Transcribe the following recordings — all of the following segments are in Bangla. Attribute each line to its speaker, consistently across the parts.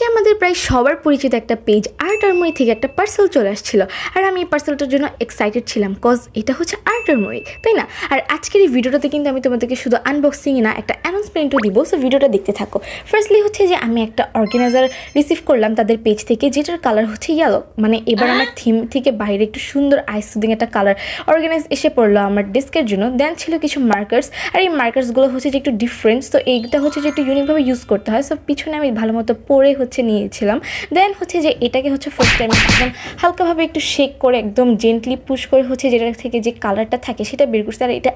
Speaker 1: আমাদের প্রায় সবার পরিচিত একটা পেজ আর্ট আর্মোরি থেকে একটা পার্সেল চলে আসছিল আর আমি এই পার্সেলটার জন্য এক্সাইটেড ছিলাম কজ এটা হচ্ছে আর্ট আর্মোরি, তাই না? আর আজকের এই ভিডিওটাতে কিন্তু আমি তোমাদেরকে শুধু আনবক্সিংই না একটা অ্যানাউন্সমেন্টও দিব, সো ভিডিওটা দেখতে থাকো। ফার্স্টলি হচ্ছে যে আমি একটা অর্গানাইজার রিসিভ করলাম তাদের পেজ থেকে, যেটার কালার হচ্ছে ইয়েলো। মানে এবার আমার থিম থেকে বাইরে একটু সুন্দর আইস সুদিং একটা কালার অর্গানাইজ এসে পড়লো আমার ডেস্কের জন্য। দেন ছিল কিছু মার্কার্স, আর এই মার্কার্সগুলো হচ্ছে যে একটু ডিফারেন্ট, তো এইটা হচ্ছে যে একটু ইউনিকভাবে ইউজ করতে হয়। সো পিছনে আমি ভালো মতো পরে হচ্ছে নিয়েছিলাম। দেন হচ্ছে যে এটাকে হচ্ছে ফার্স্ট টাইম একদম হালকাভাবে একটু শেক করে একদম জেন্টলি পুশ করে হচ্ছে যেটা থেকে যে কালারটা থাকে সেটা বের করছে। আর এটা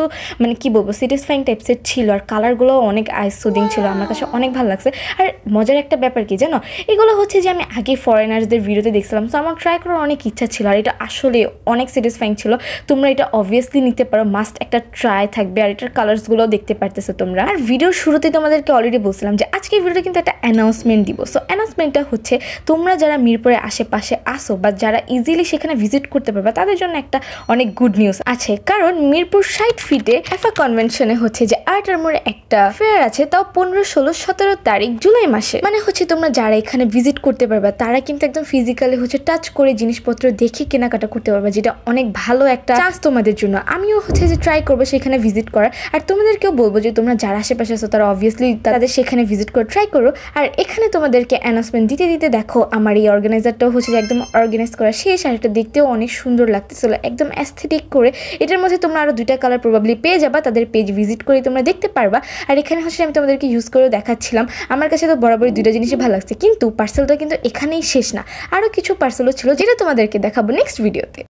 Speaker 1: তো মানে কী বলবো, স্যাটিসফাইং টাইপসের ছিল আর কালারগুলোও অনেক আইস সুদিং ছিল, আমার কাছে অনেক ভালো লাগছে। আর মজার একটা ব্যাপার কি জানো, এগুলো হচ্ছে যে আমি আগে ফরেনার্সদের ভিডিওতে দেখছিলাম, তো আমার ট্রাই করার অনেক ইচ্ছা ছিল আর এটা আসলে অনেক স্যাটিসফাইং ছিল। তোমরা এটা অবভিয়াসলি নিতে পারো, মাস্ট একটা ট্রাই থাকবে। আর এটার কালার্সগুলোও দেখতে পারতেছো তোমরা। আর ভিডিওর শুরুতেই তোমাদেরকে অলরেডি বলছিলাম যে আজকের ভিডিওতে কিন্তু একটা অ্যানাউন্সমেন্ট দিব। সো অ্যানাউন্সমেন্টটা হচ্ছে তোমরা যারা মিরপুরের আশেপাশে আসো বা যারা ইজিলি সেখানে ভিজিট করতে পারবে তাদের জন্য একটা অনেক গুড নিউজ আছে। কারণ মিরপুর 60 ফিটে এফা কনভেনশনে হচ্ছে যে আর্ট আর্মোরে একটা ফেয়ার আছে, তাও 15, 16, 17 তারিখ জুলাই মাসে। মানে হচ্ছে তোমরা যারা এখানে ভিজিট করতে পারবে তারা কিন্তু একদম ফিজিক্যালি হচ্ছে টাচ করে জিনিসপত্র দেখে কেনাকাটা করতে পারবে, যেটা অনেক ভালো একটা চান্স তোমাদের জন্য। আমিও হচ্ছে যে ট্রাই করবো সেখানে ভিজিট করার, আর তোমাদেরকেও বলবো যে তোমরা যারা আশেপাশে আছো তারা অবভিয়াসলি তাদের সেখানে ভিজিট করে ট্রাই করো। আর এখানে তোমাদেরকে অ্যানাউন্সমেন্ট দিতে দিতে দেখো আমার এই অর্গানাইজারটাও হচ্ছে যে একদম অর্গানাইজ করা শেষ, আর এটা দেখতেও অনেক সুন্দর লাগতেছিল, একদম অ্যাস্থেটিক করে। এটার মধ্যে তোমরা আরো 2টা কালার প্রবাবলি পেয়ে যাবা, তাদের পেজ ভিজিট করে তোমরা দেখতে পারবা। আর এখানে হচ্ছে আমি তোমাদেরকে ইউজ করেও দেখাচ্ছিলাম। আমার কাছে তো বরাবরই 2টা জিনিসই ভালো লাগছে, কিন্তু পার্সেলটা কিন্তু এখানেই শেষ না, আরও কিছু পার্সেলও ছিল যেটা তোমাদেরকে দেখাবো নেক্সট ভিডিওতে।